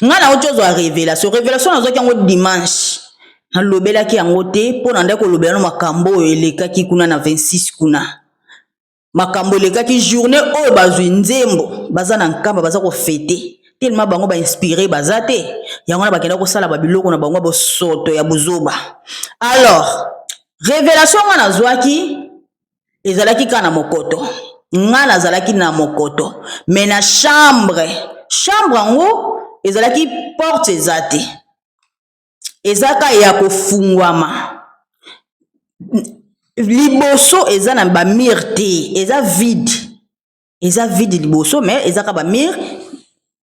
nga na ocho a révélation nazo yango dimanche na lobela ki yango te po na ndeko lobela no makambo eleka ki kuna na 26 kuna makambo eleka ki journée oyo bazwi nzembo baza na nkamba baza ko fêter tellement bango ba inspiré baza te yango na bakenda ko sala ba biloko na bango bo soto ya buzoba. Alors révélation nga nazwaki ezalaki kana mokoto nga nazalaki na mokoto mais na chambre yango ezalaki porte ezate ezaka ya kofungwama liboso eza na ba mur te eza vide liboso mais ezaka ba mur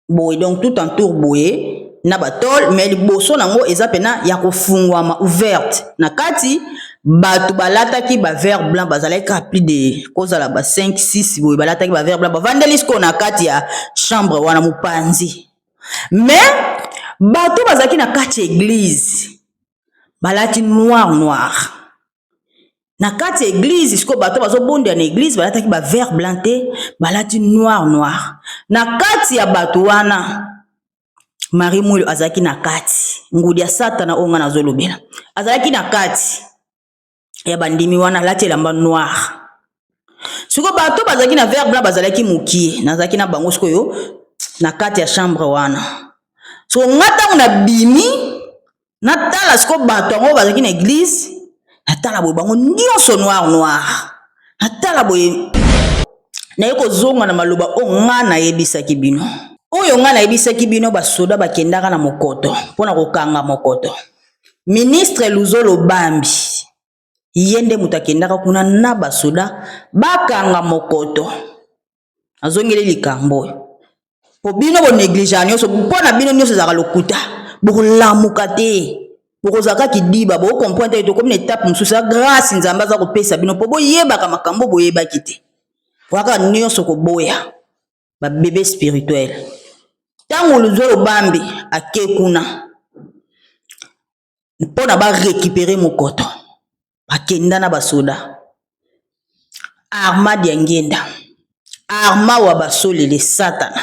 boye donc tout en tour boye na batol mais liboso nango eza pena ya kofungwama ouverte na kati batu balataki ba vert blanc bazalaki plus de kozala ba 5 6 boye balataki ba vert blanc bavandeli siko na kati ya chambre wana mopanzi mais batu bazalaki na kati église balati noir na kati église siko bato bazobonda na église balataki ba vert blanc te balati noir na kati ya bato wana Marie Moulio azalaki na kati ngudi ya satana onga nazolobela azalaki na kati ya bandimi wana lati elamba noir siko bato bazalaki na vert blanc bazalaki mukie nazalaki na bango siko yo na kati ya chambre wana so ngata na bimi natala siko bato ngo bazalaki na église natala boye bango nyonso noir natala boye na yeko zonga na maloba o nga na yebisaki bino oyo nga na yebisaki bino basoda bakendaka na mokoto pona kokanga mokoto ministre Luzolo Bambi yende mutakendaka kuna na basoda bakanga mokoto azongeli likambo po bino bo négligent nyonso pona bino nyonso zaka lokuta bokolamuka te bokozaka kidiba bo comprendre to comme une étape mususa grâce nzamba za kopesa bino po boyebaka makambo boyebaki te waka nyonso ko boya ba bébé spirituel tango Luzolo Bambi ake kuna pona ba récupérer mokoto bakenda na basoda arma ya ngenda arma wa basole le satana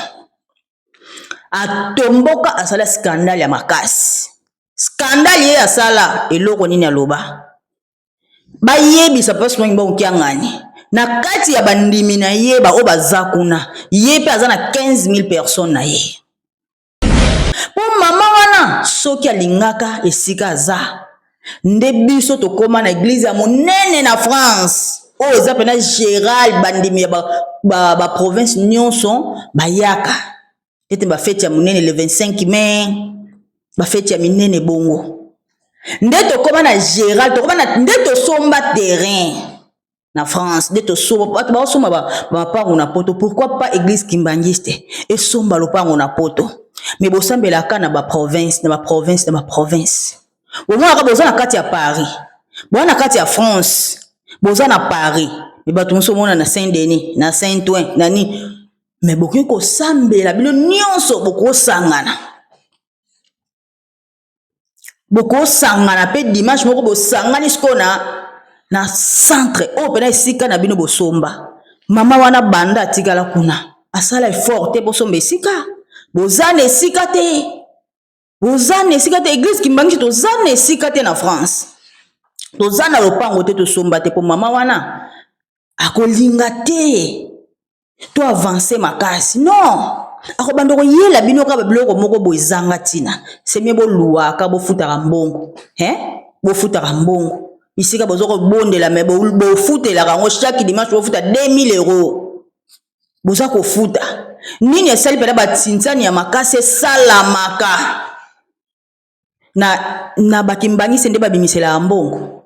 atomboka asala scandale ya makasi scandale ye asala eloko nini aloba bayebisa pasi mwangi baokiangani na kati ya bandimi na ye ba o baza kuna ye pe aza na 15 000 personnes na ye po mama wana soki alingaka esika aza nde biso tokoma na église ya monene na France o eza pena géral bandimi ya ba province nyonso bayaka ete ba fête ya monene le 25 mai ba fête ya minene bongo nde tokoma na géral tokoma na nde tosomba terrain na France nde tosomba ba somba ba pango na poto pourquoi pas église kimbangiste et somba lopango na poto mais bosambelaka na ba province Boza ka boza na kati ya Paris. Boza na kati ya France. Boza na Paris. Mais bato moso mona na Saint-Denis, na Saint-Ouen, nani. Mais bokoki ko sambela bino nyonso boko sangana. Boko sangana pe dimanche moko bo sangani siko na centre o pena esika na bino bosomba. Mama wana banda atikala kuna. Asala effort te bosomba esika. Bozane esika te. Bozane esika te église kimbangi tozane esika te na France. Tozana lopango te tosomba te po mama wana akolinga te. To avancer makasi. Non. Akobanda ko yela bino ka biloko moko boizanga tina. Semie bo luaka bo futaka mbongo. Bo futaka mbongo. Isika bozoko bondela me bo futela kango chaque dimanche bo futa 2000 €. Boza ko futa. Nini esali pela batintsani ya makase salamaka. Na bakimbangi sende babimisela mbongo.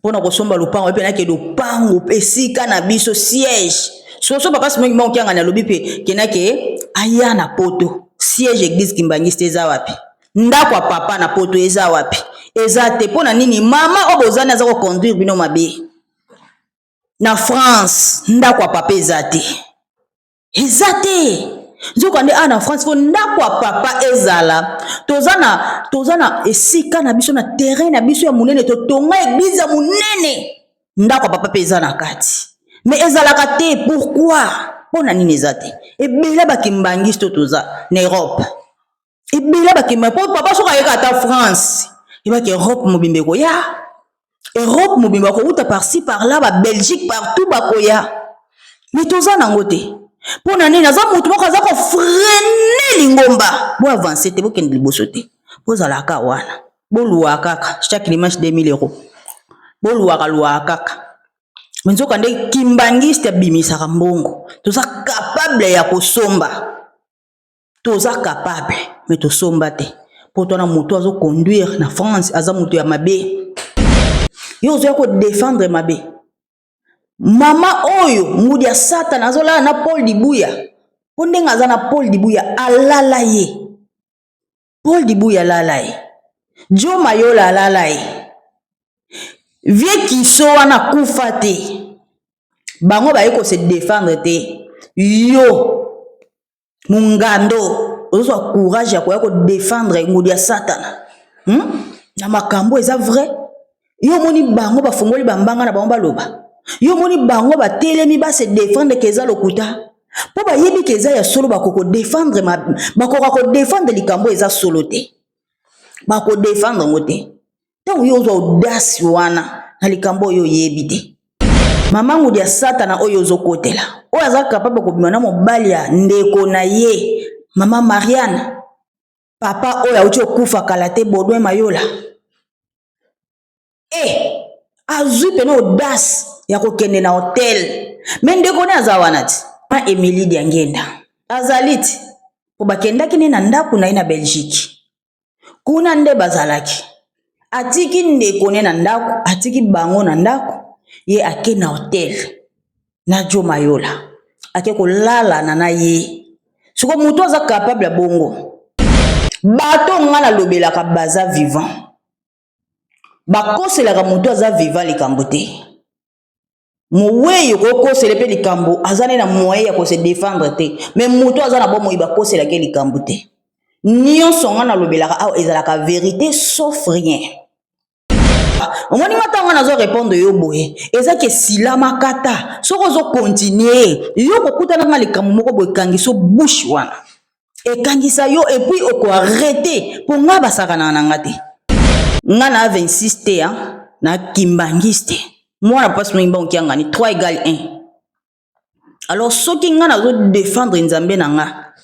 Pona ko somba lupango pe na ke lupango esika na biso siège. So papa simongi mo kianga na lobi pe kenake aya na poto. Siège église kimbangiste eza wapi? Ndako papa na poto eza wapi? Eza te pona nini mama obozana aza ko conduire bino mabe. Na France ndako papa eza te. Eza te. Nzoko ande na France fo ndako papa ezala. Tozana esika na biso na terrain na biso ya munene to tonga église ya munene. Ndako papa peza na kati. Mais ezalaka te pourquoi? Pona nini eza te? Ebele bakimbangiste toza na Europe. Et bien là, papa soka yeka ata France. Il va que Europe mobimbe koya. Europe mobimbe ko uta par-ci par-là, ba Belgique partout ba koya. Mais toza nangote. Pour nani naza mutu moko aza ko freiner lingomba. Bo avancer te bo ken liboso te. Bo za la ka wana. Bo luwa kaka chaque dimanche 2000 euros. Bo luwa kaka. Menzo kande kimbangiste bimisa kambongo. Toza capable ya kosomba. Toza capable mais to somba te. Pour toi na moto azo conduire na France aza moto ya mabe. Yo zo ko défendre mabe. Mama oyo mudi ya satan azola na Paul Dibuya. Pondenga aza na Paul Dibuya alala ye. Paul Dibuya lala ye. Jo Mayola alala ye. Vie kiso wana kufa te. Bango ba yeko se défendre te. Yo Mungando ozo courage ya ko défendre ngudi ya satana. Na makambo eza vrai. Yo moni bango ba fongoli bambanga na bango baloba. Yo moni bango ba telemi ba se défendre keza lokuta. Po ba yebi keza ya solo ba ko défendre ba ko défendre likambo eza solo te. Ba ko défendre ngote. Tango yo zo audace wana na likambo yo yebi te. Mama ngudi ya satana oyo zo kotela. Oyo aza capable ko bimana mobali ya ndeko na ye. Mama Marianne. Papa oyo auti okufa kala te Baudouin Mayola. Azui pene audace ya kokende na hotel. Mais ndeko ne aza wana ti. Ma Emily Diangenda. Azaliti. Po bakenda kine na ndaku na ina Belgique. Kuna nde bazalaki. Atiki ndeko ne na ndaku, atiki bango na ndaku. Ye ake na hotel na Jo Mayola ake ko lala na ye siko mutu aza capable bongo bato ngana lobela ka baza vivant bakosela ka mutu aza vivant likambo te moweyo ko kosela pe likambo azane na moyen ya ko se défendre te mais mutu aza na bomo ibakosela ke likambo te nyonso ngana lobela ka aw ezalaka vérité sauf rien. Omoni matanga nazo répondre yo boye eza ke silama kata soko zo continuer yo kokutana na likambo moko boye kangiso bouche wana ekangisa yo et puis oko arrêter pour nga basaka na ngate nga na 26 te na kimbangiste moi na passe mwimba okianga ni 3 égale 1 alors soki nga nazo défendre nzambe na nga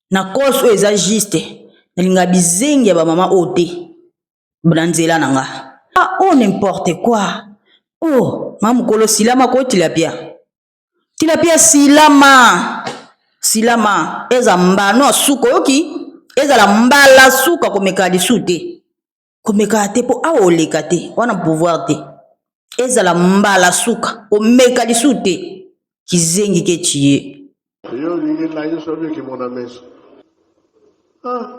na cause o eza juste nalinga bizengi ya ba mama ote branzela na nga. Oh, n'importe quoi. Oh, mamukolo silama ko tilapia. Tilapia silama. Silama. Eza mbano suko yoki. Eza la mbala suka komeka disute. Komeka te po aoleka te. Wana pouvoir te. Eza la mbala suka. Komeka disute. Kizengi ke chiye. Yo, lingi la yo sobe ki mona meso.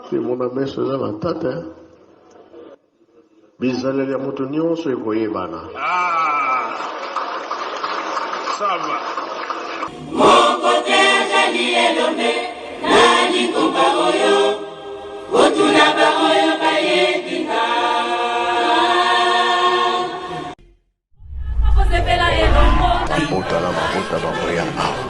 Ki mona meso eza la tata. Bizaleli ya moto nyonso ekoyebana. Sava. Moko te azali elombe, nani kumba oyo, otuna ba oyo bayedinga. Mabota na mabota bamoya awa,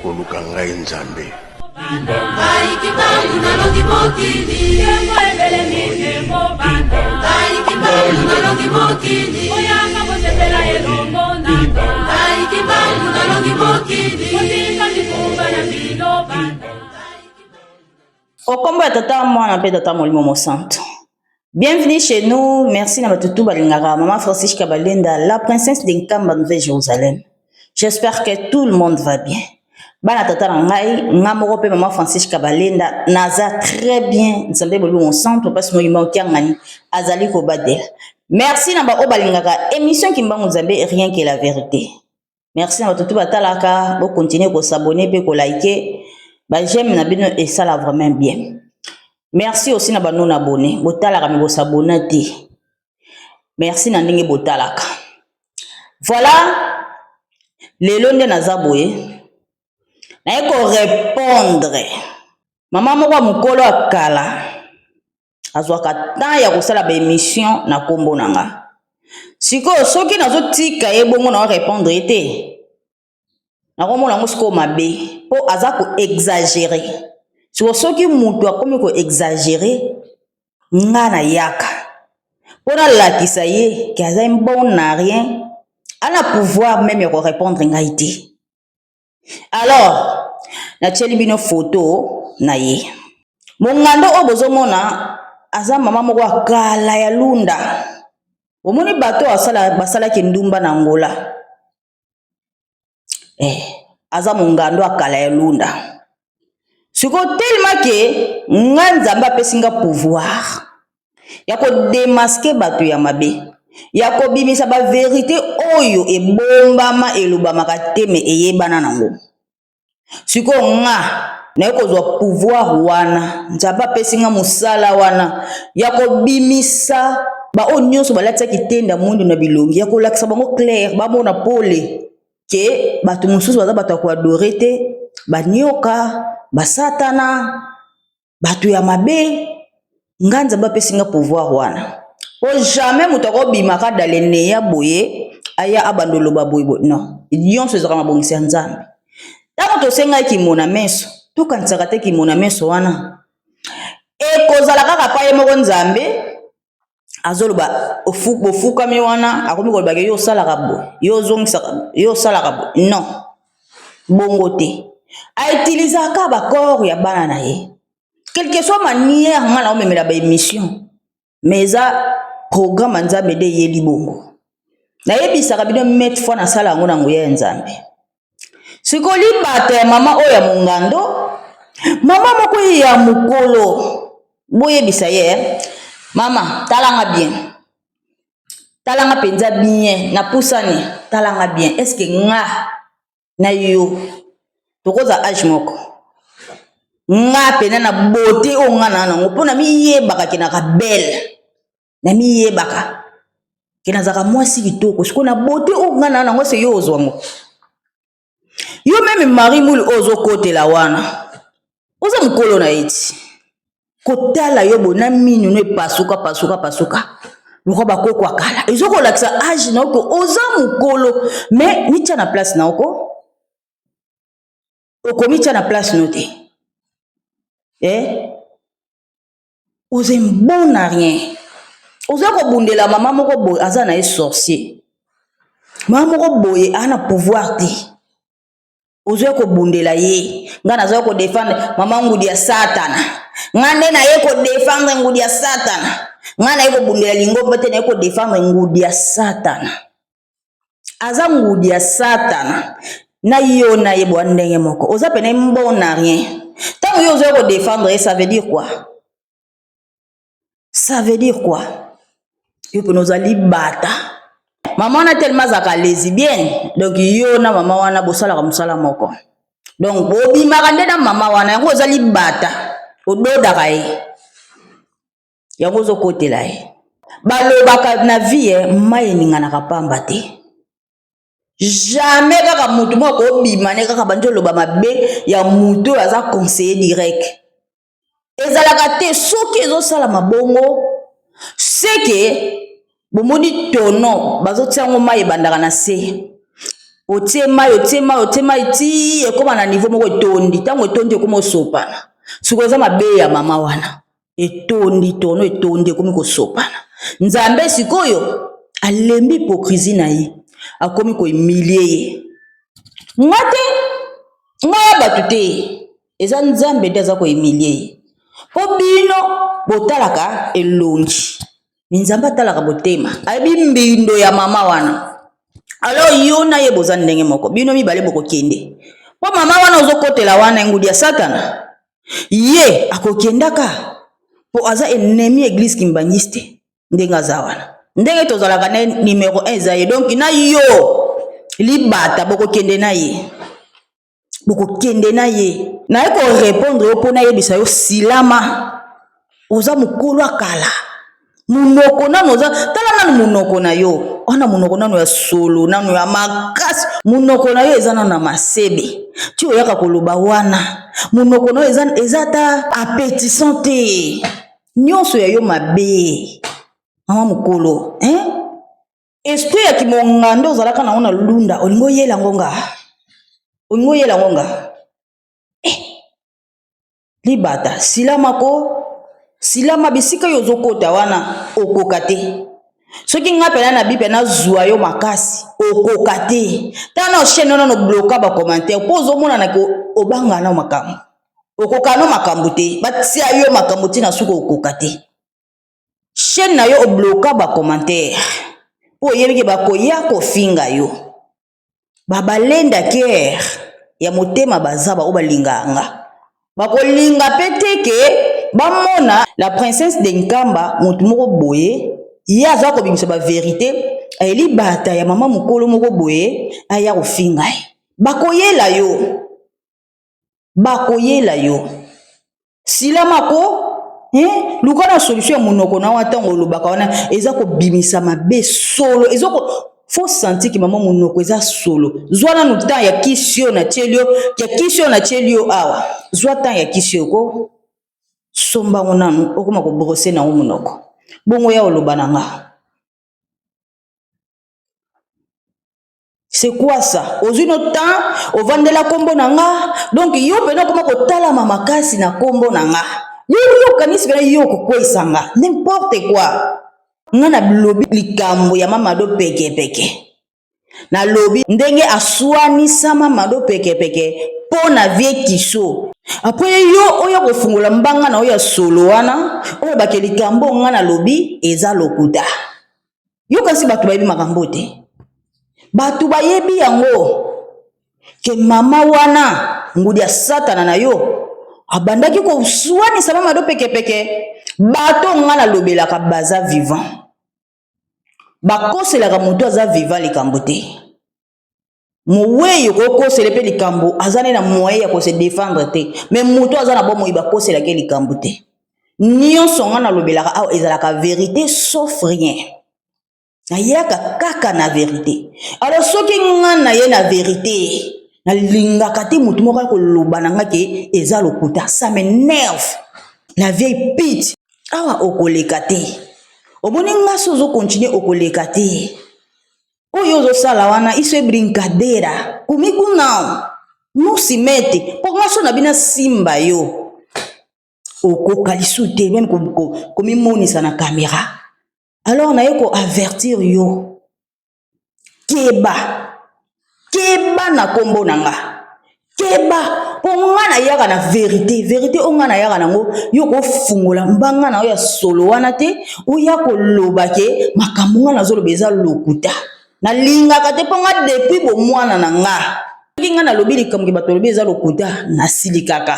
koluka ngai nzambe. Baiki bangu na longi mokili, kembo ebele mikembo banda. Baiki bangu na longi mokili, oyanga bosepela elongo nanga. Baiki bangu na longi mokili, otika mikumba na mbilo banda. Okombo ya tata mwana pe tata molimo mosanto. Bienvenue chez nous, merci na batutu balingaka Maman Francisca Kabalenda, la princesse d'Inkamba Nouvelle-Jérusalem. J'espère que tout le monde va bien. Bana tata na ngai ngamoko pe Maman Francisca Kabalenda naza très bien nzambe bolu mon centre parce que mo ngani azali ko badela. Merci na ba obalingaka émission kimbangu nzambe rien que la vérité. Merci na batutu batalaka bo continuer ko s'abonner pe ko liker. Ba j'aime na bino et ça la vraiment bien. Merci aussi na ba non abonné botalaka mi bo s'abonner te. Merci na ndenge botalaka. Voilà lelo nde nazaboye. Na eko répondre. Maman moko mukolo akala. Azwaka temps ya kosala ba émission na kombo nanga. Siko soki nazo tika ebongo na répondre ete. Na komona ngo siko mabe po aza ko exagérer. siko soki mutu akomi ko exagérer nga na yaka pona lakisa ye ki aza bon na rien ana pouvoir même ya ko répondre ngai te. Alors na tieli bino photo na ye mongando o bozomona aza mama moko akala ya lunda omoni bato basalaki ndumba na Angola aza mongando akala ya lunda siko tellement ke nga Nzambe apesi nga pouvoir ya ko démasquer bato ya mabe ya ko bimisa ba vérité oyo ebombama elobamaka te me eyebana nango siko nga na ekozwa pouvoir wana Nzambe apesi nga mosala wana ya ko bimisa ba o nyonso balatiaki tenda mundu na bilongi ya kolakisa bango clair bamona pole ke bato mosusu baza bato ya koadore te banyoka basatana bato ya mabe nga Nzambe apesi nga pouvoir wana po jamais moto akobimaka dalene ya boye aya abandoloba boye non nyonso ezaka mabongisi ya Nzambe ntango tosengaki kimona meso tokanisaka te kimona meso wana ekozala kaka pa ye moko Nzambe azoloba bofukami wana akomi kolobaka yo osalaka boye yo ozongisaka yo osalaka boye non bongo te autilisaka bakor ya bana na ye quelque soit manière nga na omemela baémission mais eza programme Nzambe de yeli bongo nayebisaka bino mete fois nasala yango na nguya ya Nzambe sikoli bato ya mama oyo ya mongando mama moko ya mokolo boyebisa ye mama talanga bien talanga penza bien na pusani talanga bien est-ce que nga na yo tokoza age moko nga pena na beauté o nga na nango pona miyebaka kinaka belle na miyebaka kinazaka mwasi kitoko siko na beauté o nga na nango se yo ozwango yo meme mari muli ozo kotela wana oza mukolo na eti kotala yo bona minu no pasuka loko bakoko akala ezoko lakisa age na oko oza mukolo mais mitia na place na oko okomitia na place no te oza bon na rien oza kobundela mama moko boye aza na ye sorcier mama moko boye ana pouvoir te oza kobundela ye nga naza ko défendre mama ngudi ya satana nga nde na ye ko défendre ngudi ya satana nga na ye kobundela lingomba te na ye ko défendre ngudi ya satana aza ngudi ya satana na yo na ye bo ndenge moko oza pene bon na rien tant yo oza ko défendre ça veut dire quoi ça veut dire quoi yo pene ozali bata maman na tellement zaka lesbienne donc yo na mama wana bosala comme sala moko donc bobimaka nde na mama wana yango ozali bata ododaka ye yango ozokotela ye balobaka na vie mai eninganaka pamba te jamais kaka mutu moko obima ne kaka bandi oloba mabe ya mutu oyo aza conseiller direct ezalaka te soki ezosala mabongo seke bomoni tono bazotia yango mai ebandaka na se otie mai ti ekoma na niveau moko etondi ntango etondi ekoma osopana siko eza mabe ya mama wana etondi tono etondi ekomi kosopana Nzambe sikoyo alembi hypocrisie na ye akomi kohumilie ye nga te nga ya bato te eza Nzambe nde aza kohumilie ye po bino botalaka elongi Nzambe atalaka botema ayebi mbindo ya mama wana alors yo na ye boza ndenge moko bino mibale bokokende po mama wana ozokotela wana ngudi ya satana ye akokendaka po aza ennemi église kimbangiste ndenge aza wana ndenge tozalaka na numéro 1 eza ye donc na yo libata bokokende na ye na ye ko répondre yo pona yebisa yo silama oza mukulu akala munoko nanu oza tala nanu munoko na yo wana munoko nanu ya solo nanu ya makasi munoko na yo eza nanu na masebe ti oyaka koloba wana munoko na yo eza ta appétissant te nyonso ya yo mabe mama mukolo esprit ya kimongando ozalaka nango na lunda olingo yela ngonga libata silama bisika yo zokota wana okoka te soki nga pena na bi pena zwa yo makasi okoka te tana chaîne no bloka ba commentaire po ozomona na ko obanga na makambo okoka no makambo te batia yo makambo tina suko okoka te chaîne na yo obloka ba commentaire po yebike bakoya kofinga yo babalenda cœur ya motema bazaba obalinganga bakolinga peteke bamona la princesse de Nkamba mutu moko boye ya za ko bimisa ba vérité ayeli bata ya mama mukolo moko boye aya kofinga bakoyela yo silamako luka na solution ya monoko na watango lobaka wana eza ko bimisa mabe solo ezoko faut sentir que maman monoko eza solo zwana no temps ya kisio na chelio awa zwa temps ya kisio ko somba nanu okoma ko brosser na monoko bongo ya olobananga c'est quoi ça aujourd'hui no temps au vandela kombo nanga donc yo pena koma ko tala mamakasi na kombo nanga yo kanisi pena yo ko kwesanga n'importe quoi ngana lobi likambo ya mama do peke na lobi ndenge aswani sama mado peke pona vie kiso après yo oya kofungula mbanga na oya solo wana oya bakeli kambo ngana lobi eza lokuta yo kasi batu bayebi makambo te batu bayebi yango ke mama wana ngudi ya satana na yo abandaki ko swani sama mado peke bato ngana lobelaka baza vivant bakoselaka moto aza vivant likambo te moweyo kokosela pe likambo azane na moyen ya ko se défendre te mais moto azana bo moyi bakoselaka likambo te nyonso ngana lobelaka awa ezalaka vérité sauf rien nayaka kaka na vérité alors soki ngana ye na vérité na lingaka te moto moko ko lobana ngake eza lokuta ça m'énerve la vieille pite awa okoleka te omoni ngaso zo continuer okoleka te oyo zo sala wana iso brincadeira kumikuna musimete po ngaso na bina simba yo okokalisu te même komimonisa na caméra alors na yeko avertir yo keba na kombo nanga keba po ngana yaka na vérité ongana yaka nango yo ko fungola mbanga na yo solo wana te oya ko lobake makambo ngana zo lobeza lokuta na linga kate ponga depuis bo mwana nanga kinga na lobi likambo bato lobeza lokuta na silikaka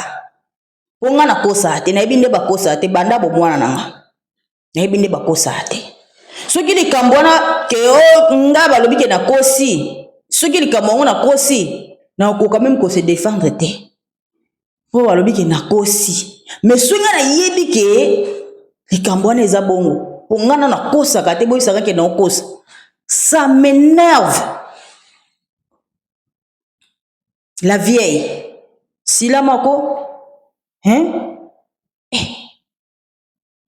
ponga na kosa te na ebinde bakosa te banda bo mwana nanga na ebinde bakosa te soki likambo wana ke o ngaba lobi ke na kosi soki likambo na kosi na ko quand même ko se défendre te po walobi ke na kosi mais swinga na yebi ke likambo wana eza bongo pongana na kosa kate boy saka ke na kosa ça m'énerve la vieille silamako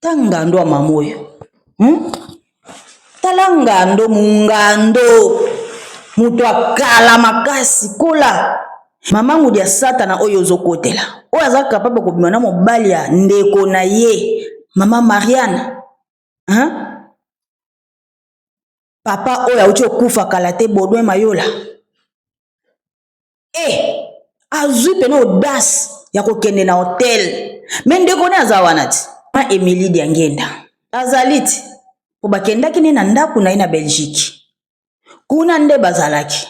tanga ndo mamoyo talanga ndo mungando muto akala makasi kola mama ngudi ya satana oyo zokotela oyo aza capable ko bimana mobali ya ndeko na ye mama Marianne papa oyo auti okufa kala te Baudouin Mayola azwi pena audace ya kokende na hotel me ndeko ne aza wana ti ma Emily Diangenda azaliti po bakendaki ne na ndako na ye na Belgique kuna nde bazalaki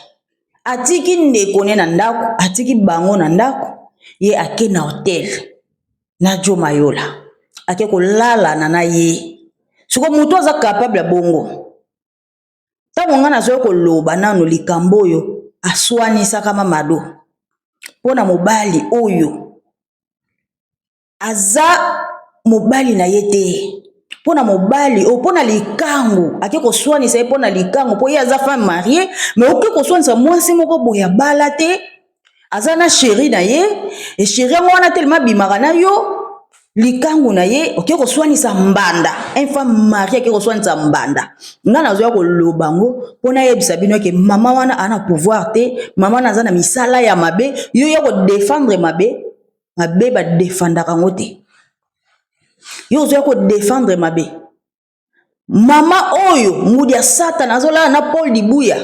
atiki ndeko ne na ndako atiki bango na ndako ye ake na hotel na Jo Mayola ake kolala na ye siko mutu aza capable bongo tango ngana zo ko loba nano likambo oyo aswanisa kama mado pona mobali oyo aza mobali na yete pona mobali o pona likangu ake ko swanisa ye pona likangu po ye aza femme mariée mais oke ko swanisa mwasi moko boya bala te aza na chéri na ye et chéri ngona tellement bimaka na yo likangu na ye oke ko swanisa mbanda une femme mariée ake ko swanisa mbanda ngana zo ya ko lobango pona yebisa bino ke mama wana ana pouvoir te mama na za na misala ya mabe yo ya ko défendre mabe mabe ba défendre kango te. Yo ozoya ko défendre mabe. Mama oyo ngudi ya Satan azola na Paul Dibuya.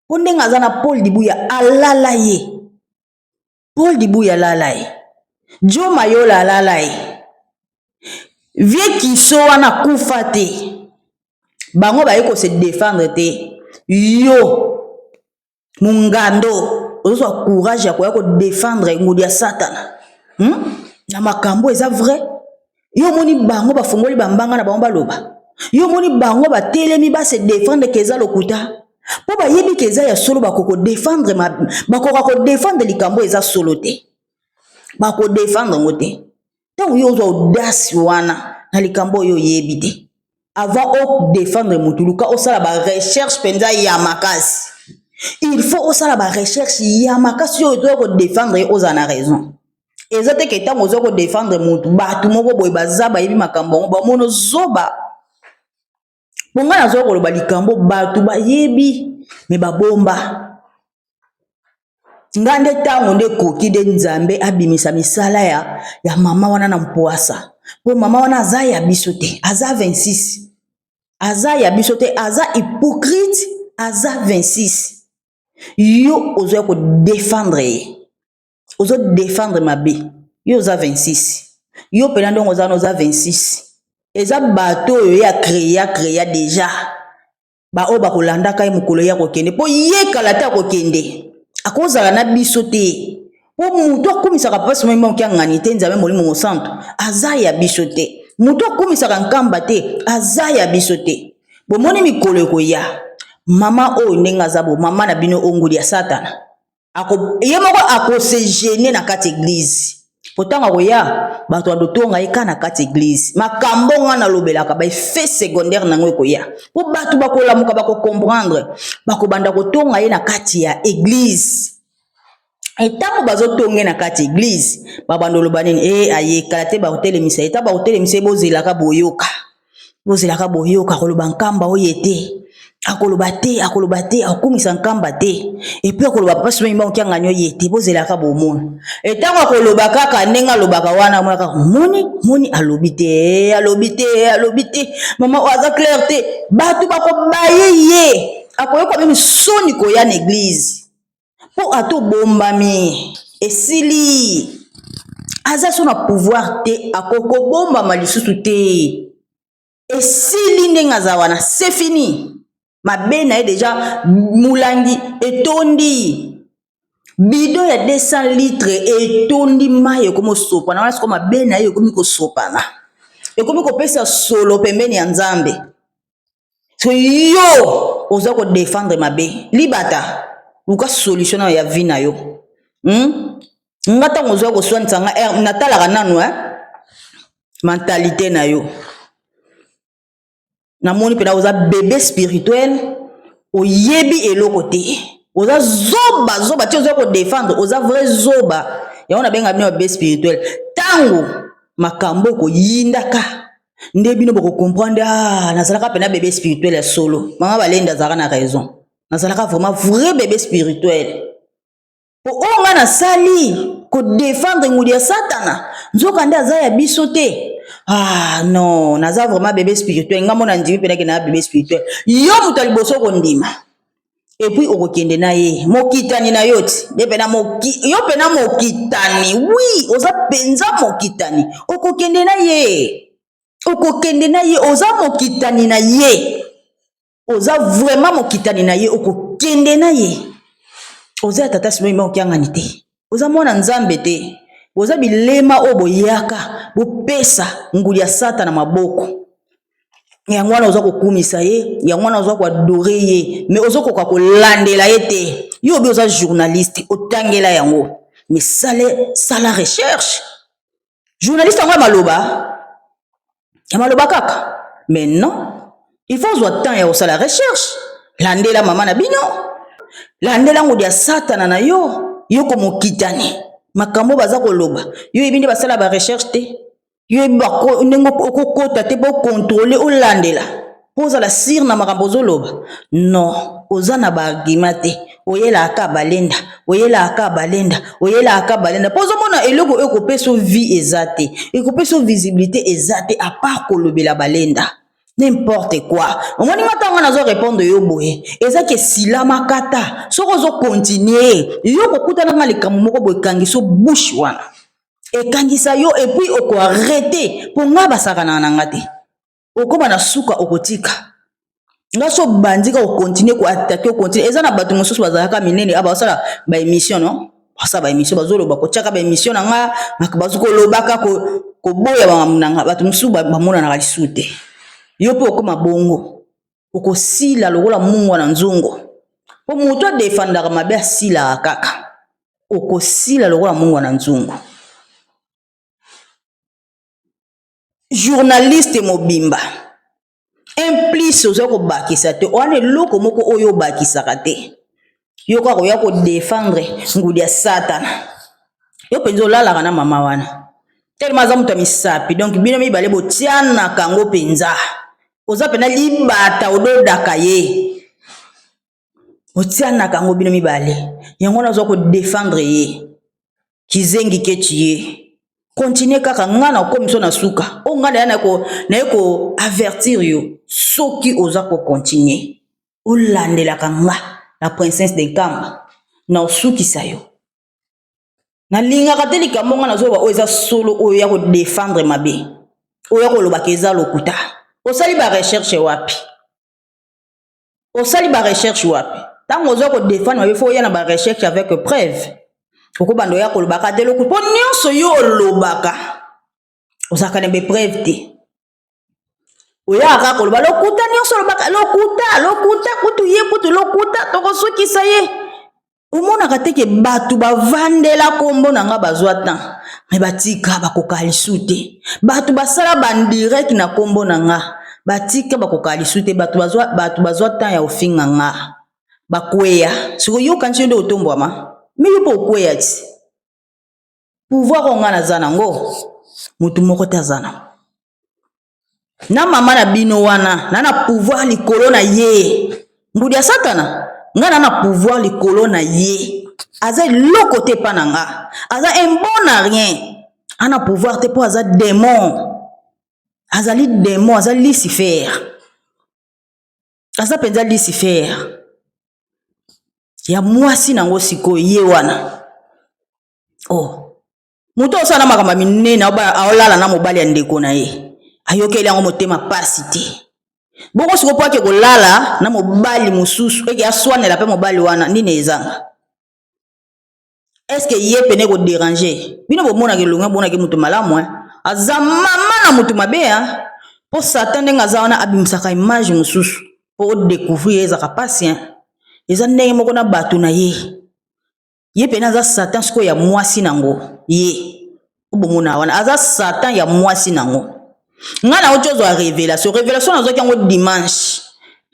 Ponde ngaza na Paul Dibuya alala ye. Paul Dibuya alala ye. Jo Mayola alala ye. Vie kiso wana kufa te. Bango ba yeko se défendre te. Yo Mungando ozo courage ya ko défendre ngudi ya Satan. Na makambo eza vrai. Yo moni bango ba fongoli bambanga na bango baloba. Yo moni bango ba telemi ba se défendre keza lokuta. Po ba yebi keza ya solo ba ko défendre ba ko défendre likambo eza solo te. Ba ko défendre ngote. Tant yo zo audace wana na likambo yo yebi te. Avant o défendre mutuluka o sala ba recherche penza ya makasi. Il faut osala ba recherche ya makasi yo to ko défendre ozana raison. Ezate ke tango zo ko défendre mutu batu moko boy bazaba yebi makambo ba mono zoba. Bonga na zo ko loba likambo batu ba yebi me ba bomba. Ngande tango nde koki de Nzambe abimisa misala ya mama wana na mpoasa. Po mama wana aza ya bisote, aza 26. Aza ya bisote, aza hypocrite, aza 26. Yo ozo ko défendre. Ozo défendre mabe. Yo oza 26. Yo penando oza 26. Eza bato yo ya créer déjà. Ba o ba kolanda kai mukolo ya kokende. Po ye kalata kokende. Akozala na bisote. Po mutu akomisaka pasi mo kya ngani te Nzambe molimo mo santo. Aza ya bisote. Mutu akomisaka nkamba te. Aza ya bisote. Bo moni mikolo ko ya. Mama o nenga zabo mama na bino ongudi ya Satan. Yemoko ako se gêner na kati église. Potanga koya bato adotonga eka na kati église. Makambo ngana lobelaka ba effet secondaire nango koya. Po bato bakola muka bako comprendre bako banda kotonga ye na kati ya église. Etango bazotonga na kati église babando lobanini aye kalate ba hotel misa eta ba hotel misa bozelaka boyoka. Bozelaka boyoka koloba nkamba oyete. Akoloba te akomisa nkamba te et puis akoloba pas sema okianga nyo yete bozelaka bomona etango akoloba kaka nenga lobaka wana mwaka moni alobi te mama oaza clair te batu bako baye ye akoyoka même soni ko ya na église po ato bombami esili aza sona pouvoir te akoko bomba malisusu te esili ndenga za wana c'est fini. Ma bena est déjà moulangi et tondi. Bidon ya 200 litres et tondi maye comme sopa. Na comme ma bena yo comme ko sopa na. E comme ko pesa solo pembeni ya Nzambe. So yo oza ko défendre ma be. Libata. Luka solution ya vie na yo. Ngata oza ko sointa nga natala kananu mentalité na yo. Namoni pena oza bébé spirituel oyebi eloko te oza zoba ti oza ko défendre oza vrai zoba ya ona benga bino bébé spirituel tango makambo ko yindaka nde bino boko comprendre nazalaka pena bébé spirituel ya solo mama balenda zaka na raison nazalaka vraiment vrai bébé spirituel po onga na sali ko défendre ngudi ya Satana nzoka nde aza ya biso te. Non, naza vraiment bébé spirituel. Nga mona ndimi pena ke na bébé spirituel. Yo muta liboso ko ndima. Et puis okokende na ye. Mokitani na yoti. De pena yo pena mokitani. Oui, oza penza mokitani. Okokende na ye. Okokende na ye. Oza mokitani na ye. Oza vraiment mokitani na ye. Okokende na ye. Oza tata simo ima okiangani te. Oza mwana Nzambe te. Oza bilema oboyaka bopesa nguli ya Satan na maboko ya mwana oza kokumisa ye ya mwana oza ko adorer ye mais oza ko landela ye te yo bi oza journaliste otangela yango mais sala recherche journaliste ngwa maloba kaka mais non il faut zo temps ya osala recherche landela mama na bino landela nguli ya Satan na yo ko mokitani makambo baza koloba yo ebindi basala ba recherche te yo bako nengo okokota te bo contrôler olandela poza la sire na makambo zoloba non oza na ba argument te oyela aka balenda oyela aka balenda oyela aka balenda pozo mona eloko ekopeso vie ezate ekopeso visibilité ezate à part kolobela balenda n'importe quoi omoni matanga nazo répondre yo boye ezaki sila makata soko zo continuer yo kokutana na likambo moko boye kangiso bouche wana ekangisa yo et puis oko arrêter pour nga basakana na ngate okoma na suka okotika ngaso bandika o continuer ko attaquer o continuer ezana batu mosusu bazalaka minene aba sala ba émission non basa ba émission bazolo ba ko chaka ba émission nga makabazuko lobaka ko boya ba munanga batu mosusu ba mona na lisute yo po okoma bongo okosila lokola mungu na nzungo po muto defendaka mabe asila kaka okosila lokola mungu na nzungo journaliste mobimba implice ozo ko bakisa te wane loko moko oyo bakisaka te yo kwa koya ko défendre ngudi ya satana yo penzo lala kana mama wana tellement za muta misapi donc bino mibale botiana kango penza oza pena libata ododaka ye otiana kango bino mibale yango na zo ko défendre ye kizengi ketiye continue kaka ngana komiso na suka o ngana na ko avertir yo soki oza ko continuer o landela kanga la princesse de Kamba na suki sayo na linga kateli kamonga na zo ba o eza solo o ya ko défendre mabe o ya ko lobaka eza lokuta o sali ba recherche wapi tango oza ko défendre mabe fo ya na ba recherche avec preuve Oko bando ya kolobaka de lokuta po nyonso yo lobaka osaka ne be preuve te oya aka koloba lokuta nyonso lobaka lokuta kutu ye kutu lokuta toko soki sa ye omona kateke batu bavandela kombo nanga bazwa tan me batika bakoka lisute batu basala bandirect na kombo nanga batika bakoka lisute batu bazwa tan ya ofinga nga bakweya siko yo kanchi ndo otombwama mais yo po kweya ti pouvoir onga na zanango mutu moko ta zana na mama na bino wana na pouvoir likolo na ye ngudi ya satana nga na pouvoir likolo na ye aza loko te pa na nga aza un bon à rien ana pouvoir te po aza démon azali démon aza Lucifer aza penza Lucifer ya mwasi nango siko ye wana oh muto osana makamba minene aolala na mobali ya ndeko na ye ayokeli yango motema pasi te boko siko po ake kolala na mobali mosusu eke aswanela pe mobali wana nini ezanga est-ce que ye pene ko déranger bino bomona ke longa bona ke mutu malamu aza mama na mutu mabe po satan ndenge aza wana abimisaka image mosusu po découvrir ezaka pasi eza ndenge moko na bato na ye pene aza satan siko ya mwasi nango ye obomona wana aza satan ya mwasi nango nga na ojozo a révélation nazoki yango dimanche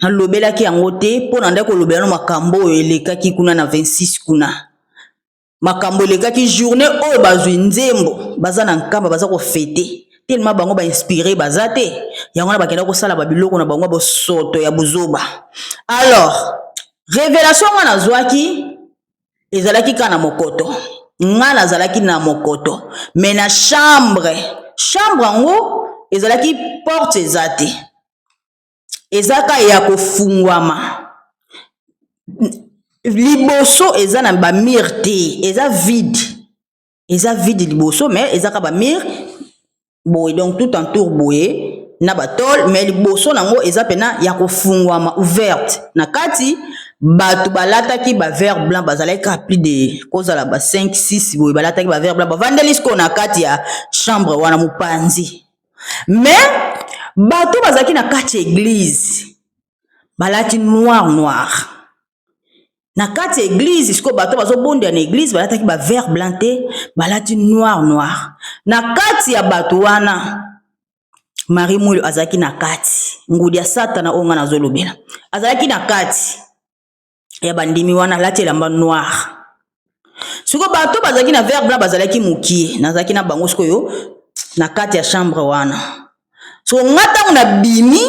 nalobelaki yango te mpo na nde kolobela no makambo oyo elekaki kuna na 26 kuna makambo elekaki journée oyo bazwi nzembo baza na nkamba baza kofete tellement bango bainspiré baza te yango na bakenda kosala babiloko na bango bosoto ya buzoba alors révélation nga nazwaki ezalaki kana mokoto nga nazalaki na mokoto mais na chambre yango ezalaki porte ezate ezaka ya kofungwama liboso eza na ba mire te eza vide liboso mais ezaka ba mire boye donc tout en tour boye na batol mais liboso nango eza pena ya kofungwama ouverte na kati batu balataki ba vert blanc bazalaki ka plus de kozala ba 5 6 boye balataki ba vert blanc bavandeli siko na kati ya chambre wana mopanzi mais batu bazalaki na kati église balati noir na kati église siko batu bazobonda na église balataki ba vert blanc te balati noir na kati ya batu wana Marie Moulio azalaki na kati ngudi ya satana onga na zolobela azalaki na kati ya bandimi wana lati elamba noir siko bato bazalaki na vert blanc bazalaki mukie nazalaki na bango siko yo na kati ya chambre wana so ngata una bimi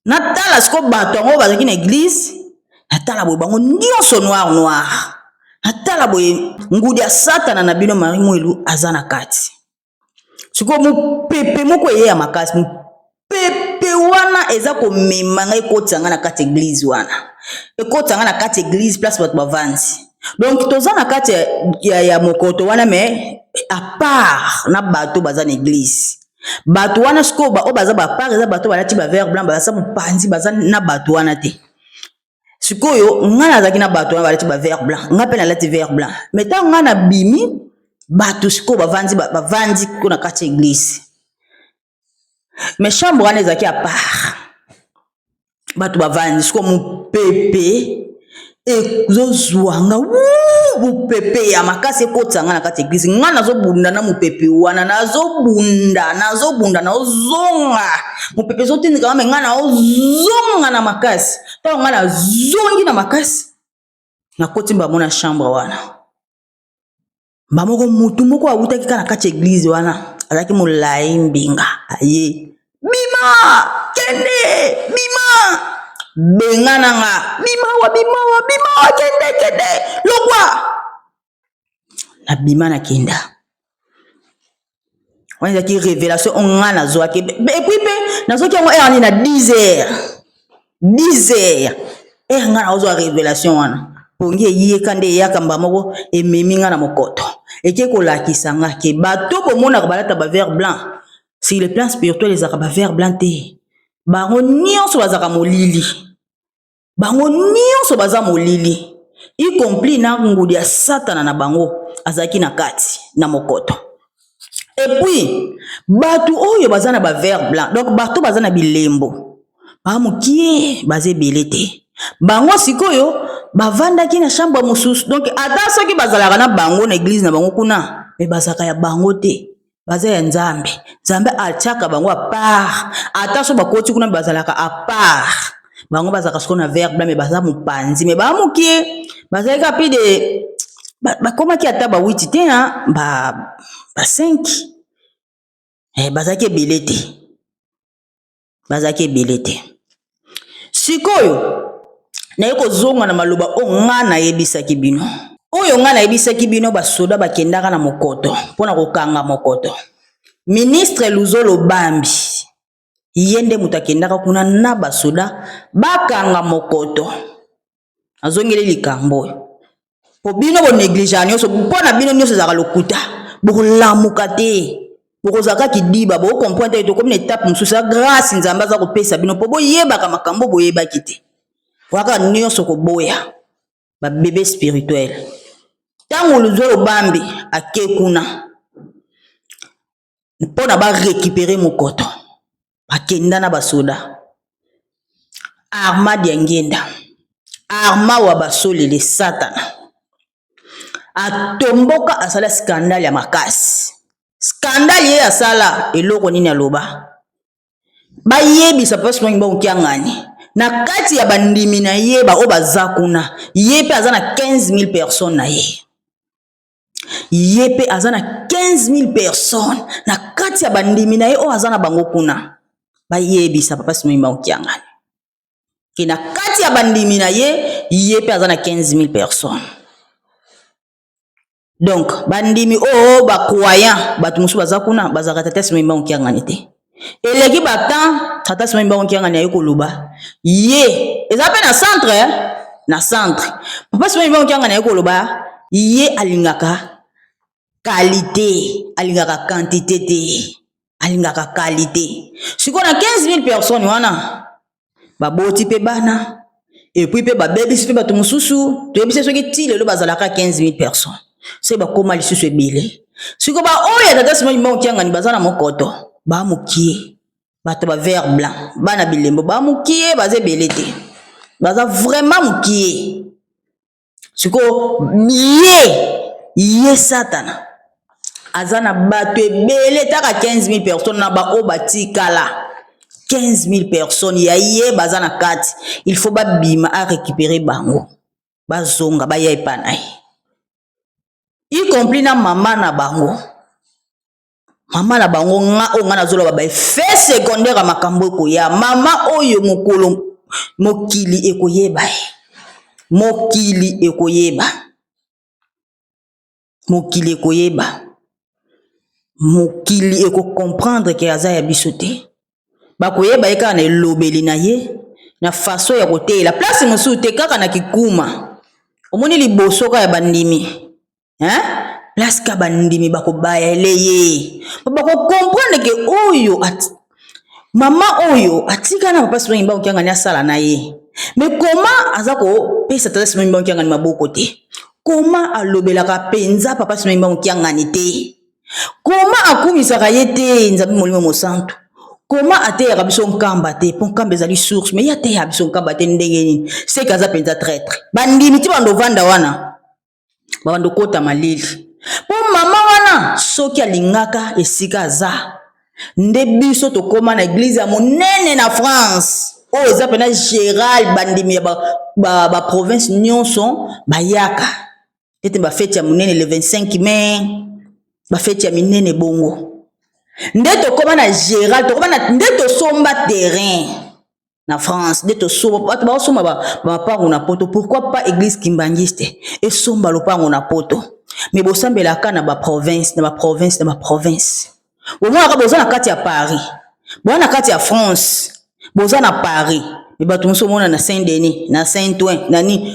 na tala siko bato ngo bazalaki na église Natala boye bango nyonso noir. Natala boye ngudi ya satana na bino Marie Mwelu azana kati. Siko mu pepe moko ye ya makasi mu pepe wana eza ko memanga ekotanga na kati église wana. Ekotanga na kati église place bato bavanzi. Donc toza na kati ya mokoto wana mais à part na bato baza na église. Bato wana siko ba o baza ba part eza bato balati ba vert blanc baza mu panzi baza na bato wana te. Sikoyo ngana zaki na bato wana balati ba vert blanc, nga pe na lati vert blanc. Mais tant ngana bimi bato siko bavanzi ko na kati église. Mais chambre wana ezaki à part. Bato bavanzi siko mu pepe ezozwanga mu pepe ya makasi ekotanga na kati église. Nga nazobunda na mu pepe wana nazobunda nazonga. Mu pepe zotindika mais nga nazonga na makasi. Tango nga nazongi na makasi. Nakoti mbamo na chambre wana. Mbamoko mutu moko awutaki kana kati église wana. Azaki molai mbinga. Aye. Bima! Kende! Bima! Bengana nga. Bima! Kende! Lokwa! Na bima na kenda. Wana zaki révélation onga na zoaki. Et puis nazoki yango erani na 10 heures. 10 heures. Nga na ozo révélation wana. Pongi eyeka nde eyaka mbamoko ememi nga na mokoto. Eke kolakisa nga ke bato bomona balata ba vert blanc. Sur le plan spirituel ezaka ba vert blanc te. Bango nyonso bazaka molili. Bango nyonso baza molili. Y compris na ngudi ya satana na bango azaki na kati na mokoto. Et puis bato oyo baza na ba vert blanc. Donc bato baza na bilembo. Bamukie baze belete. Bango sikoyo bavandaki na chambre mususu. Donc ata soki bazalaka na bango na église na bango kuna, mais bazaka ya bango te. Baza ya Nzambe. Nzambe atiaka bango à part. Ata so bakoti kuna bazalaka à part. Bango bazaka siko na vert blanc mais baza mupanzi. Mais bamukie bazalaka pi de bakomaki ata ba 8 te na ba 5. Bazaki belete. Bazaki belete. Sikoyo na yeko zonga na maloba o nga na yebisaki bino. Oyo nga na yebisaki bino basoda bakendaka na mokoto pona kokanga mokoto. Ministre Luzolo Bambi yende mutakendaka kuna na basoda bakanga mokoto. Azongele likambo. Po bino bo négligence nyonso pona bino nyonso zaka lokuta. Bo lamuka te. Bokozaka kidiba bo comprendre to comme une étape mususa grâce nzamba za kopesa bino po boyebaka makambo boyebaki te. Waka nyonso ko boya ba bébé spirituel. Tango Luzolo Bambi akekuna pona ba récupérer mokoto. Bakenda na basoda. Arma diangenda. Arma wa basoli le satana. Atomboka asala scandale ya makasi. Scandale ye asala eloko nini aloba. Ba yebisa pasi mwangi ba ukiangani. Na kati ya bandimi na ye ba o bazakuna. Ye pe azana 15,000 personnes na ye. Ye pe azana 15,000 personnes. Na kati ya bandimi na ye o azana bango kuna. Ba yebisa pasi mwangi ba ukiangani. Kina kati ya bandimi na ye pe azana 15,000 personnes. Donc, bandimi o ba croyant, batu musu bazakuna, bazaka tata simemba onkiangani te. Eleki batan, tata simemba onkiangani ayo koloba. Ye, ezape na centre, na centre. Papa simemba onkiangani ayo koloba, ye alingaka qualité, alingaka quantité te, alingaka qualité. Siko na 15,000 personnes wana, baboti pe bana, et puis pe babebi pe batu mususu, to yebise soki ti lelo bazalaka 15,000 personnes. C'est ba koma lisusu ebele. Siko ba oya tata simoni ba okiangani bazana mokoto. Ba mukie. Bato ba vert blanc. Bana bilembo ba mukie baze belete. Baza vraiment mukie. Siko ye satana. Azana bato ebele taka 15,000 personnes na ba o batikala. 15,000 personnes ya ye bazana kati. Il faut ba bima a récupérer bango. Ba zonga ba ya epanai. Y compris na mama na bango. Mama na bango nga na zolo ba effet secondaire makambo ko ya mama oyo mokolo mokili ekoyeba. mokili ekoyeba. Mokili ekoyeba. Mokili eko comprendre que aza ya biso te. Bakoyeba eka na elobeli na ye na faso ya kote la place mosusu te kaka na kikuma. Omoni liboso ka ya bandimi. Hein? Place ka bandimi bakobaya eleye. Bako comprendre que oyo mama oyo atika na papa soki mba okianga ni asala na ye. Mais comment azako pesa tata soki mba okianga ni maboko te? Comment alobelaka penza papa soki mba okianga ni te? Comment akumisaka ye te nzambe molimo mosantu? Comment ateyaka biso nkamba te? Po nkamba ezali source, mais yateya biso nkamba te ndenge nini? C'est kaza penza traître. Bandimi ti bando vanda wana. Bando kota malili. Po mama wana soki alingaka esika aza. Nde biso tokoma na église ya monene na France. O eza pena Gérald bandimi ya ba province nyonso bayaka. Tete ba fête ya monene le 25 mai. Ba fête ya minene bongo. Nde tokoma na Gérald, tokoma na nde tosomba terrain na France, nde tosomba ba somba ba pango na poto. Pourquoi pas église kimbangiste et somba lo pango na poto? Mais bosambelaka na ba province, na ba province, na ba province. Omona ka boza na kati ya Paris. Boza na kati ya France. Boza na Paris. Mais bato moso mona na Saint-Denis, na Saint-Ouen, nani.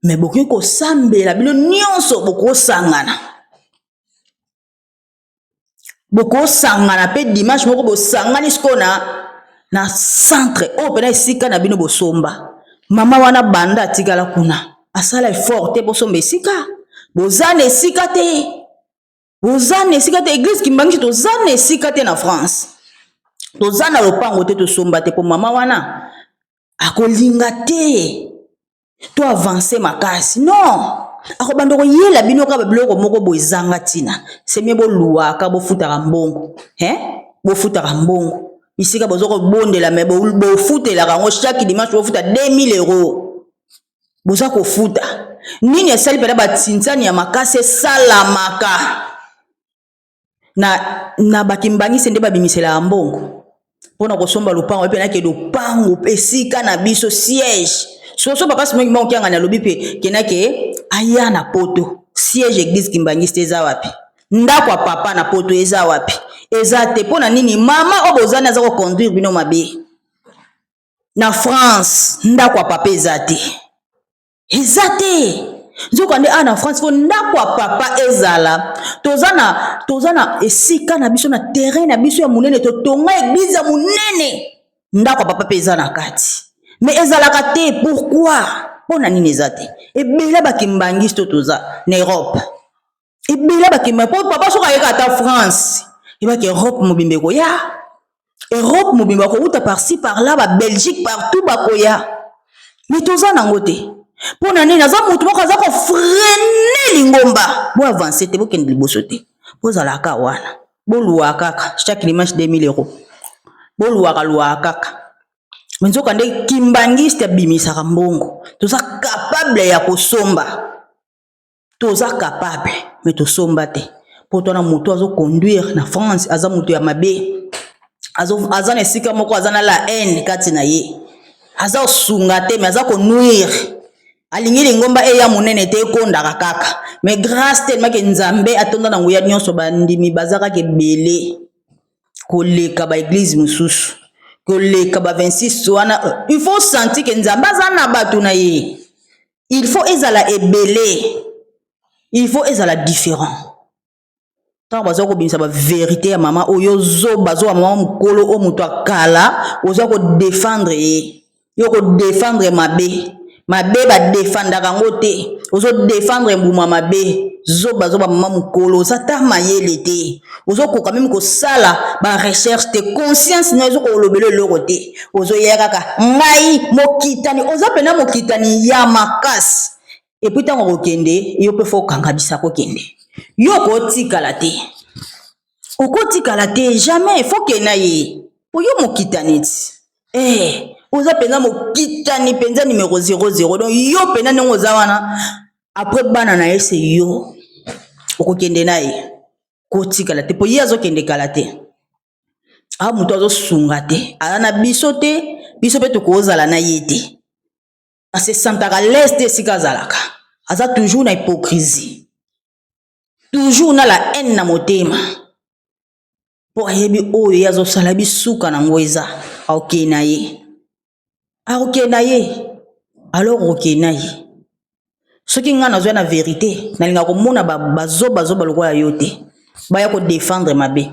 Mais boki ko sambela bino nyonso boko sangana. Boko sangana pe dimanche moko bo sangani skona na centre o pena esika na bino bosomba. Mama wana banda atikala kuna. Asala effort te bosomba esika. Bozane esika te. Bozane esika te église kimbangi tozane esika te na France. Tozana lopango te tosomba te po mama wana akolinga te. To avancer makasi. Non. Ako bandoko yela bino ka babiloko moko boezanga tina. Semie bo luaka bo futaka mbongo. Bo futaka mbongo. Bisika bozoko bondela me bo futela kango chaque dimanche bo futa 2000 €. Boza ko futa. Nini esali pena batinzani ya makase salamaka. Na bakimbangi sende babimisela mbongo. Pona kosomba lupango pe na ke lupango esika na biso siège. So papa simo ngima okianga na lobi pe kenake aya na poto siège église kimbangiste eza wapi? Ndako ya papa na poto eza wapi? Eza te pona nini mama obozana za ko conduire bino mabe. Na France ndako ya papa eza te. Eza te. Nzoko ande na France fo ndako ya papa ezala. Tozana esika na biso na terrain na biso ya munene to tonga église ya munene. Ndako ya papa peza na kati. Mais ezalaka te pourquoi? Pona nini ezate? Ebela bakimbangiste toza na Europe. Ebela bakimba po papa soka yeka ta France. Ebaki Europe mobimbe ko ya. Europe mobimbe ko uta par-ci par-là ba Belgique partout ba ko ya. Mais toza nango te. Pona nini aza mutu moko aza ko freiner lingomba. Bo avancer te bo kende liboso te. Bo zalaka wana. Bo luwa kaka chaque dimanche 2000 €. Bo luwa kaka. Menzoka nde kimbangiste bimisaka mbongo. Toza capable ya kosomba. Toza capable. Mais tosomba te. Po tona moto azo conduire na France. Aza moto ya mabe. Aza na esika moko aza na la haine kati na ye. Aza osunga te. Mais aza ko nuire. Alingili ngomba eya monene te ekondaka kaka. Mais grâce tellement ke nzambe atonda na nguya nyonso bandimi bazaka ke bele. Koleka ba église mususu. Koleka ba 26 wana. Il faut sentir que nzamba zana batu na ye. Il faut ezala ebele. Il faut ezala différent. Tant bazo ko binsa ba vérité ya mama oyo zo bazo mama mukolo o muto akala ozo ko défendre ye. Yo ko défendre mabe. Mabe ba défendre kango te. Ozo défendre mbuma mabe. Zo bazo ba mama mukolo sata mayele te. Ozo ko quand même ko sala ba recherche te conscience na ozo ko lobelo loko te. Ozo yeka ka ngai mokitani ozo pena mokitani ya makasi. Et puis tant ko kende yo pe fo kanga bisa ko kende. Yo ko tikala te. Oko tikala te jamais faut que na ye. Po yo mokitani ti. Oza pena mokitani penza numéro 00. Donc yo pena ngo zawana après bana na ese yo. Oko kende na ye. Ko tikala te po ye azo kende kala te. Muto azo sunga te. Ala na biso te, biso pe to ko zala na ye te. se sentaka l'est esika azalaka aza toujours na hypocrisie toujours na la haine na motema po ayebi oyo ye azosala bisuka nango eza aokei na ye alors okei na ye soki nga nazwa na vérité nalinga komona bazoba lokola yo te baya kodefendre mabe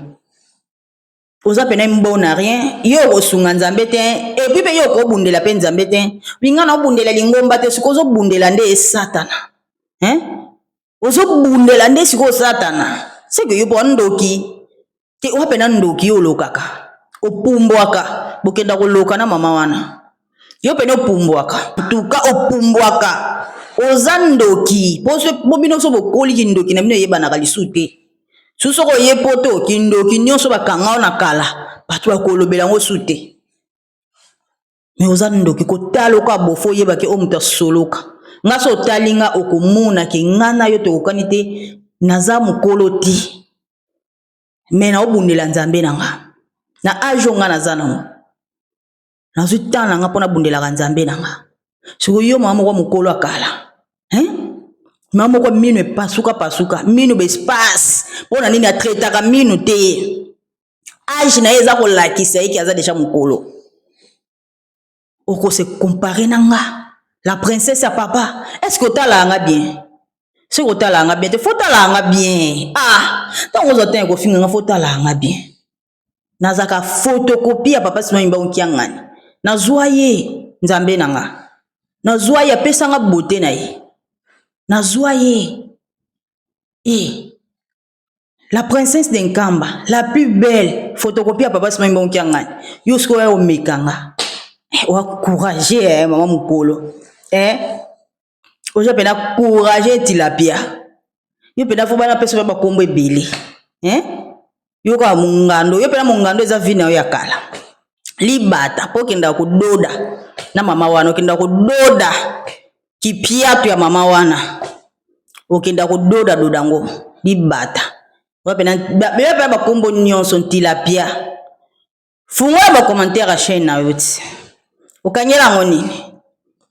oza pena mbona rien yo kosunga nzambe te epuis mpe yo kobundela mpe nzambe te pinga na obundela lingomba te sikoyo ozobundela nde satana ozobundela nde sikoyo satana seke yo mpo ndoki te oza pena ndoki yo olokaka opumbwaka bokenda koloka na mama wana yo pena opumbwaka tuka opumbwaka oza ndoki po bino so bokoliki ndoki na bino yebanaka lisu te susu soko ye poto kindoki nyonso bakanga na kala bato bakolobela ngo su te me oza ndoki kotala oka bofo oyebake o moto asoloka nga so otali nga okomona ke nga na yo tokokani te naza mokolo ti me naobundela nzambe na nga na age nga naza nango nazwi ntan na nga mpo nabundelaka nzambe na nga sikoyo yo mama moko mokolo akala mama moko mino epasuka mino bespace mpona nini atretaka mino te age na ye eza kolakisa eki aza deja mokolo okose compare na nga la princesse ya papa est-ce que otalaka nga bien soki otalaka nga bien te fo talaka nga bien ntango ozwa ntan ya kofinga nga fo talaka nga bien nazaka photocopie ya papa sima yimba okiangani nazwa ye nzambe na nga nazwa ye apesa nga bote na ye nazwa ye la princesse de Nkamba la plus belle photocopie ya papa sima yimba okiangani yo sikoyo ya omekanga oacourage mama mokolo oza pena courage tilapia yo pena fo bana pesa bakombo ebele yo ka mungando yo pena mungando eza vina yo ya kala libata po kenda kododa na mama wana okenda kododa kipiatu ya mama wana okenda kododa dodango libata yo pena bakombo nyonso tilapia fungola ba commentaire à chaîne na yo ti okanyela ngo nini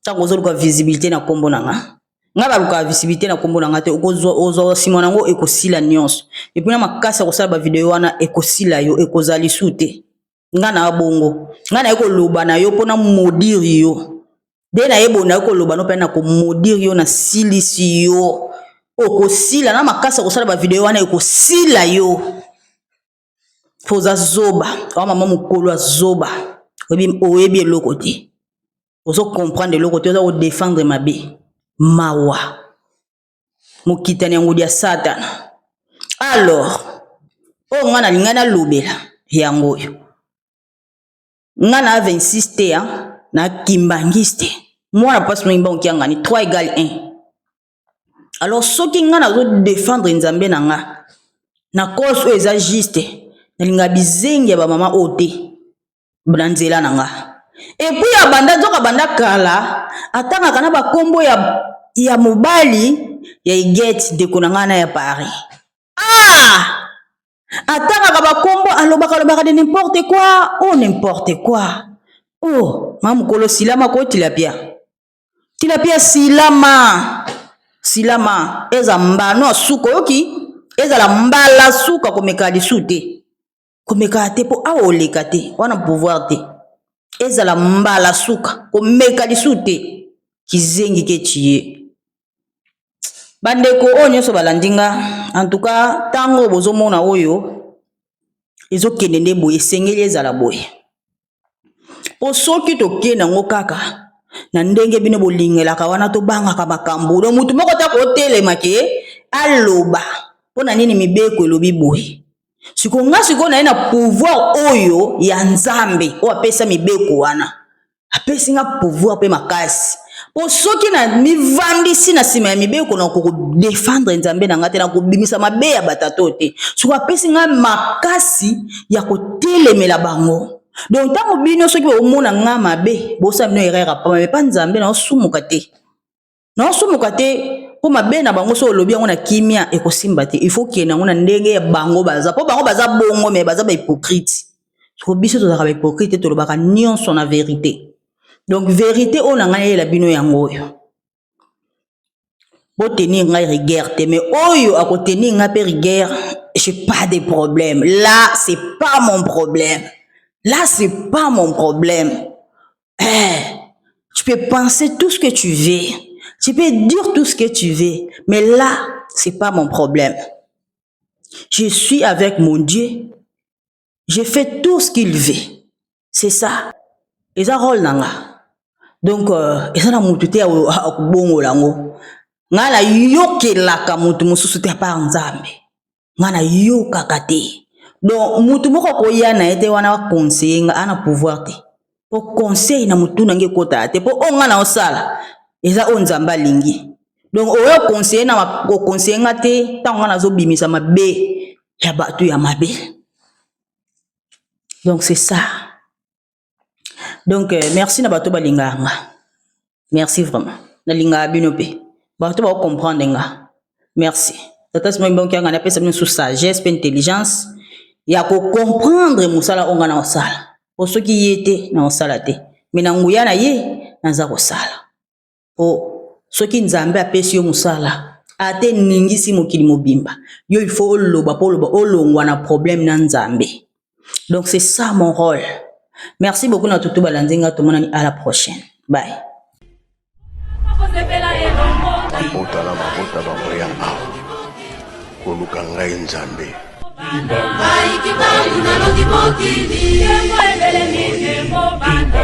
tango ozoluka visibilité na kombo na nga baluka visibilité na kombo na nga te okozwa nsima nango ekosila nyonso epui na makasi ya kosala bavideo wana ekosila yo ekozali su te nga na bongo nga naye koloba na yo mpona modire yo nde nayebona naye koloba no mpe na komodire yo na silisi yo okosila na makasi ya kosala bavideo wana ekosila yo mpo oza zoba awa mama mokolo azoba oyebi eloko te ozo comprendre eloko te oza kodefendre mabe mawa mokitani yango ya satana alors oyo nga nalinga nalobela yango oyo nga na 26 te na kimbangisi te mwana mpasi moyimba okiangani 3 égale 1 alors soki nga nazodefendre nzambe na nga na cause oyo eza juste nalinga bizengi ya bamama oyo te na nzela na nga epuis ya banda nzoka banda kala atangaka na bakombo ya mobali ya igete ndeko na nga na ya Paris atangaka bakombo alobaka de n'importe quoi n'importe quoi mama mokolo silama ko tilapia silama eza mbano suka oyoki ezala mbala suka komeka lisu te komeka te po awa oleka te wana pouvoir te ezala mbala suka komeka lisu te kizengi ke tiye bandeko oyo nyonso balandinga en tout cas tango bozomona oyo ezokende nde boye esengeli ezala boye po soki tokende yango kaka na ndenge bino bolingelaka wana tobangaka makambo do mutu moko ta kotelema ke aloba mpona nini mibeko elobi boye siko nga siko na ye na pouvoir oyo ya nzambe oyo apesa mibeko wana apesi nga pouvoir mpe makasi po soki na mivandisi na nsima ya mibeko na kodefendre nzambe na nga te na kobimisa mabe ya batato te siko apesi nga makasi ya kotelemela bango donc ntango bino soki bomona nga mabe bosala bino erreur pa mabe pa nzambe naosumuka te po mabe na bango so olobi yango na kimia ekosimba te il faut kende yango na ndenge ya bango baza po bango baza bongo me baza bahypocrite siko biso tozalaka bahypocrite tolobaka nyonso na vérité Donc vérité on a ngai la bino yango yo. Bo tenir ngai rigueur te mais oyo a ko tenir ngai pe rigueur, j'ai pas de problème. Là, c'est pas mon problème. Là, c'est pas mon problème. Tu peux penser tout ce que tu veux. Tu peux dire tout ce que tu veux. Mais là, c'est pas mon problème. Je suis avec mon Dieu. Je fais tout ce qu'il veut. C'est ça. Et ça rôle nanga. Donc, et ça na mutute ya bongo lango. Ngala yoke la ka mutu mususu te pa nzambe. Ngana yoka kate. Donc, mutu moko koya na ete wana conseiller nga ana pouvoir te. Po conseil na mutu nange kota te. Po onga na osala. Eza onzamba lingi. Donc, oyo conseiller na ko conseiller nga te. Tango na zo bimisa mabe. Ya batu ya mabe. Donc, c'est ça. Donc, merci na batu balinga nga. Merci vraiment. Na linga binope. Batu ba comprendre nga. Merci. Tata sima mbonki nga na pesa sous sagesse, pe intelligence. Ya ko comprendre musala onga na osala. Po soki yete na osala te. Mais na nguya na ye na za osala. Po soki nzambe apesi yo musala. Ate ningisi mokili mobimba. Yo il faut loba po loba olongwa na problème na nzambe. Donc c'est ça mon rôle. Merci beaucoup na tutu balanzinga to monani à la prochaine. Bye. Mabota bamoya awa koluka ngai nzambe Ai kibangu na longi mokili, kembo ebele mi kembo banda.